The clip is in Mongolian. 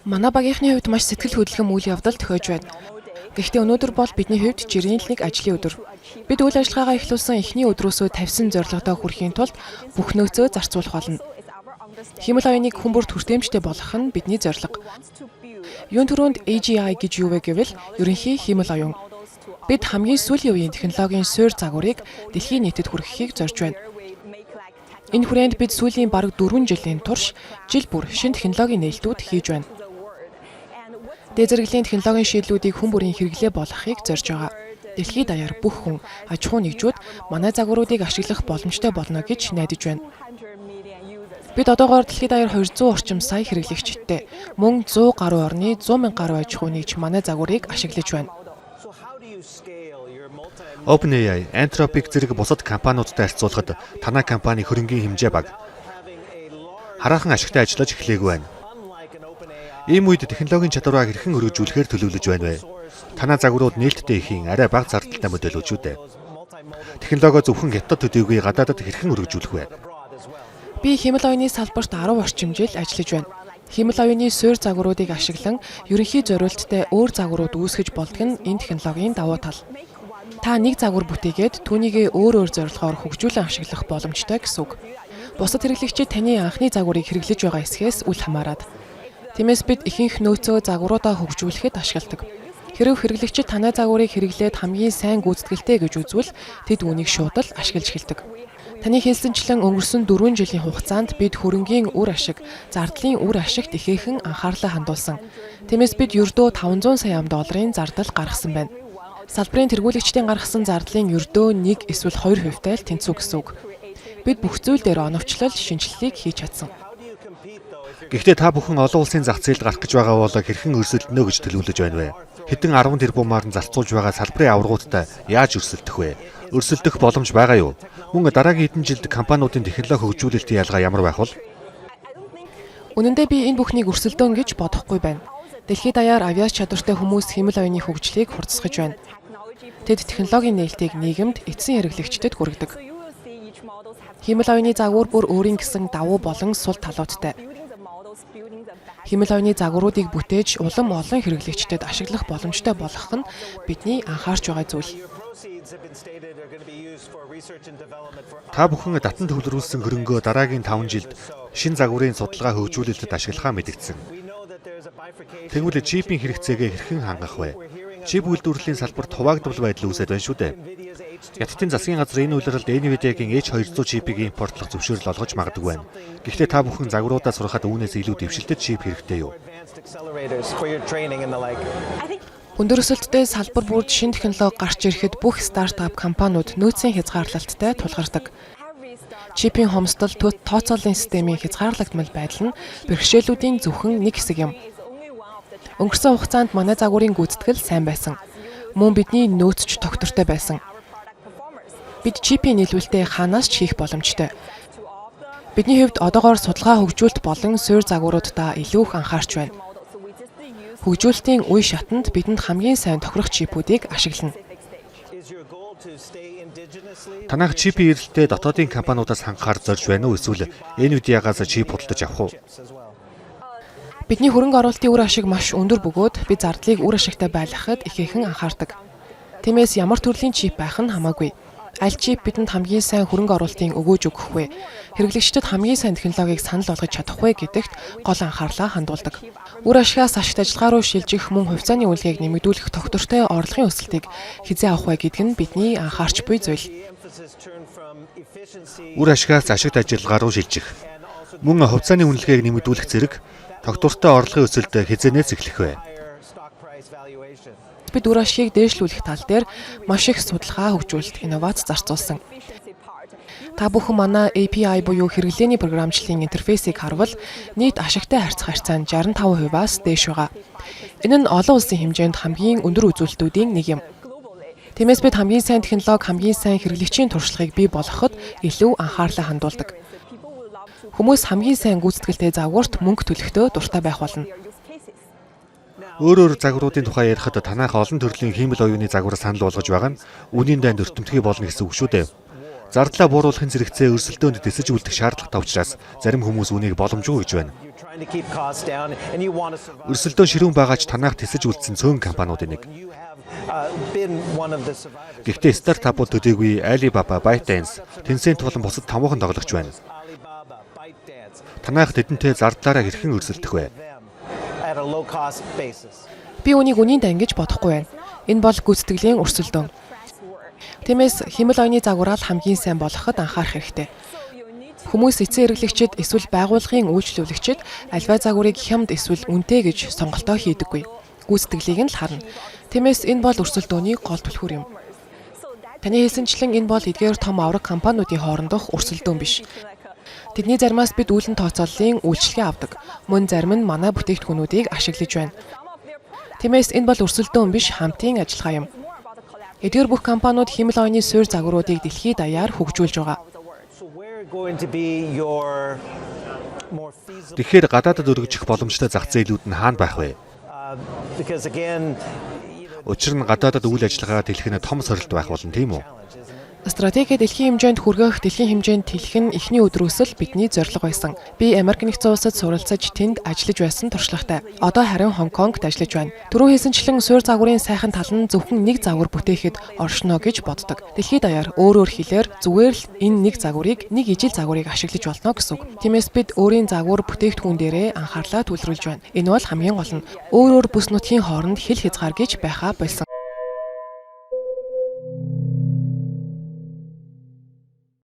Манай багийнхны хувьд маш сэтгэл хөдлөм үйл явдал тохиож байна. Гэхдээ өнөөдөр бол бидний хувьд жирийн л нэг ажлын өдөр. Бид үйл ажиллагаагаа эхлүүлсэн эхний өдрөөсөө тавьсан зорилгодоо хүрэхийн тулд бүх нөөцөө зарцуулах болно. Химэл оюуныг хүмүүр төртөмжтэй болгох нь бидний зорилго. Юун төрөнд AGI гэж юу вэ гэвэл ерөнхий химэл оюун. Бид хамгийн сүүлийн үеийн технологийн суурь загварыг дэлхийн нийтэд хүргэхийг зорж байна. Энэ хүрээнд бид сүүлийн бараг 4 жилийн турш жил бүр шинэ технологийн нээлтүүд хийж байна. Дээд зэрэглэлийн технологийн шийдлүүдийг хүн бүрийн хэрэглээ болгохыг зорж байгаа. Дэлхийд даяар бүх хүн, аж ахуй нэгжүүд манай загваруудыг ашиглах боломжтой болно гэж найдаж байна. Бид одоогоор дэлхийд даяар 200 орчим сая хэрэглэгчтэй, мөн 100 гаруй орны 100 мянга гаруй аж ахуй нэгж манай загварыг ашиглаж байна. OpenAI, Anthropic зэрэг бусад компаниудтай харьцуулахад танай компани хөрөнгийн хэмжээ бага. Хараахан ашигтай ажиллаж эхлэегүй байна. Ийм үед технологийн чадвараа хэрхэн өргөжүүлэхээр төлөвлөж байна вэ? Танай загварууд нээлттэй ихийн арай бага зардалтай модель үү дээ. Технологи зөвхөн хятад төдийгүй гадаадад хэрхэн өргөжүүлэх вэ? Би химэл оюуны салбарт 10 орчим жил ажиллаж байна. Химэл оюуны суурь загваруудыг ашиглан ерөнхий зориулттай өөр загварууд үүсгэж болдог нь энэ технологийн давуу тал. Та нэг загвар бүтээгээд түүнийг өөр зорилгоор хөгжүүлэн ашиглах боломжтой гэсэн үг. Бусад хэрэглэгчид таны анхны загварыг хэрэглэж байгаа эсхээс үл хамааран. Тиймээс бид ихэнх нөөцөө загваруудаа хөгжүүлэхэд ашигладаг. Хэрэв хэрэглэгчид танай загварыг хэрэглээд хамгийн сайн гүйцэтгэлтэй гэж үзвэл тэд үүнийг шууд л ашиглаж эхэлдэг. Таны хэлсэнчлэн өнгөрсөн 4 жилийн хугацаанд бид хөрөнгийн үр ашиг, зардлын үр ашигт ихээхэн анхаарлаа хандуулсан. Тиймээс бид ердөө 500 сая $5 зардал гаргасан байна. Салбарын тэргүүлэгчдийн гаргасан зардлын ердөө 1 эсвэл 2%-тай л тэнцүү гэсэн үг. Бид бүх зүйл дээр оновчлол, шинжилгээг хийж чадсан. Гэхдээ та бүхэн олон улсын зах зээлд гарах гэж байгаа бол хэрхэн өрсөлдөнө гэж төлөвлөж байна вэ? Хэдэн 10 тэрбумаар нь зарцуулж байгаа салбарын аваргуудтай яаж өрсөлдөх вэ? Өрсөлдөх боломж байгаа юу? Мөн дараагийн хэдэн жилд компаниудын технологи хөгжүүлэлтийн ялгаа ямар байх вэ? Үнэн дээр би энэ бүхнийг өрсөлдөөн гэж бодохгүй байна. Дэлхийд даяар авиац чадвартай хүмүүс химэл оюуны хөгжлийг хурцсгаж байна. Тэд технологийн нээлтийг нийгэмд эцсийн хэрэглэгчдэд хүргэдэг. Химэл оюуны загвар бүр өөрийн гэсэн давуу болон сул талуудтай. Химэл оюуны загваруудыг бүтээж улам олон хэрэглэгчдэд ашиглах боломжтой болгох нь бидний анхаарч байгаа зүйл. Та бүхэн татан төвлөрүүлсэн хөрөнгөө дараагийн 5 жилд шинэ загварын судалгаа хөгжүүлэлтэд ашиглахаа мэдгдсэн. Тэгвэл чипийн хэрэгцээгээ хэрхэн хангах вэ? Чип үйлдвэрлэлийн салбарт хуваагдвал байдал үүсэж байна шүү дээ. Хятадын засгийн газар энэ үйлрэлд NVIDIA-гийн H200 чипийг импортлох зөвшөөрөл олгож магадгүй байна. Гэхдээ та бүхэн загваруудаа сурахад үүнээс илүү дэвшилтэд чип хэрэгтэй юу? Өндөр өсөлттэй салбар бүрд шинэ технологи гарч ирэхэд бүх стартап компаниуд нөөцийн хязгаарлалттай тулгардаг. Чипийн хомсдол тооцооллын системийн хязгаарлагдмал байдал нь бэрхшээлүүдийн зөвхөн нэг хэсэг юм. Өнгөрсөн хугацаанд манай загварын гүйцэтгэл сайн байсан. Мөн бидний нөөцч тогтвортой байсан. Бид чипийн нийлүүлэлтээ хаанаас ч хийх боломжтой. Бидний хувьд одоогоор судалгаа хөгжүүлэлт болон суурь загваруудаа илүү их анхаарч байна. Хөгжүүлэлтийн үе шатанд бидэнд хамгийн сайн тохирох чипүүдийг ашиглана. Танайх чипийн эрэлтээ дотоодын компаниудаас хангахаар зорж байна уу эсвэл NVIDIA-гаас чип худалдаж авах уу? Бидний хөрөнгө оруулалтын үр ашиг маш өндөр бөгөөд бид зардлыг үр ашигтай байлгахад ихээхэн анхаардаг. Тиймээс ямар төрлийн чип байх нь хамаагүй. Аль чип бидэнд хамгийн сайн хөрөнгө оруулалтын өгөөж өгөх вэ? Хэрэглэгчдэд хамгийн сайн технологиг санал болгож чадах вэ гэдэгт гол анхаарлаа хандуулдаг. Үр ашигаас ашигт ажиллагаа руу шилжих мөн хувьцааны үнэлгээг нэмэгдүүлэх тогтвортой орлогын өсөлтийг хизээ авах вэ гэдэг нь бидний анхаарч буй зүйл. Үр ашигаас ашигт ажиллагаа руу шилжих. Мөн хувьцааны үнэлгээг нэмэгдүүлэх зэрэг тогтвортой орлогын өсөлт хизээнээс эхлэх вэ? Бид үр ашгийг дээшлүүлэх тал дээр маш их судалгаа хөгжүүлэлт, инновац зарцуулсан. Та бүхэн манай API буюу хэрэглээний програмчлалын интерфейсийг харвал нийт ашигтай харьцах харьцаа нь 65%-аас дээш байгаа. Энэ нь олон улсын хэмжээнд хамгийн өндөр үзүүлэлтүүдийн нэг юм. Тиймээс бид хамгийн сайн технологи, хамгийн сайн хэрэглэгчийн туршлагыг бий болгоход илүү анхаарлаа хандуулдаг. Хүмүүс хамгийн сайн гүйцэтгэлтэй загварт мөнгө төлөхдөө дуртай байх болно. Өөр загваруудын тухай ярихад танайх олон төрлийн химэл оюуны загвар санал болгож байгаа нь үнийн дайнд өртөмтгий болно гэсэн үг шүү дээ. Зардлаа бууруулахын зэрэгцээ өрсөлдөөнд дэсэж үлдэх шаардлагатай учраас зарим хүмүүс үнийг боломжгүй гэж байна. Өрсөлдөөн ширүүн байгаач танах тэсэж үлдсэн цөөн компаниудын нэг. Гэхдээ стартапууд төдийгүй Alibaba, ByteDance, Tencent болон бусад томоохон тоглогч байна. Танах тэдэнтэй зардлаараа хэрхэн өрсөлдөх вэ? Би үнийг үнийн дангиж бодохгүй байна. Энэ бол гүйцэтгэлийн өрсөлдөөн. Тиймээс хэмэл оюуны загвараа хамгийн сайн болгоход анхаарах хэрэгтэй. Хүмүүс эцсийн хэрэглэгчид эсвэл байгууллагын үйлчлүүлэгчид альва загварыг хямд эсвэл үнэтэй гэж сонголтоо хийдэггүй. Гүйцэтгэлийг нь л харна. Тиймээс энэ бол өрсөлдөөний гол түлхүүр юм. Таны хэлсэнчлэн энэ бол эдгээр том авраг компаниудын хоорондох өрсөлдөөн биш. Тэдний заримаас бид үүлэн тооцооллын үйлчилгээ авдаг. Мөн зарим нь манай бүтээгдэхүүнүүдийг ашиглаж байна. Тиймээс энэ бол өрсөлдөөн биш, хамтын ажиллагаа юм. Эдгээр бүх компаниуд хэмэл оюуны суурь загваруудыг дэлхийд даяар хөгжүүлж байгаа. Тэгэхээр гадаадад өргөжих боломжтой зах зээлүүд нь хаана байх вэ? Учир нь гадаадад үйл ажиллагаа тэлэх нь том сорилт байх болно, тийм үү? Стратеги дэлхийн хэмжээнд хүргэх, дэлхийн хэмжээнд тэлэх нь эхний өдрөөс л бидний зорилго байсан. Би Америк нэгдсэн улсад суралцаж тэнд ажиллаж байсан туршлагатай. Одоо харин Хонконгт ажиллаж байна. Түрүү хэлсэнчлэн суурь загварын сайхан тал нь зөвхөн нэг загвар бүтээхэд оршино гэж боддог. Дэлхийд даяар өөрөөр хэлээр зүгээр л энэ нэг загварыг, нэг ижил загварыг ашиглаж болно гэсэн үг. Тиймээс бид өөрийн загвар бүтээгдэхүүн дээрээ анхаарлаа төвлөрүүлж байна. Энэ бол хамгийн гол нь. Өөр бүс нутгийн хооронд хил хязгаар гэж байхаа болсон.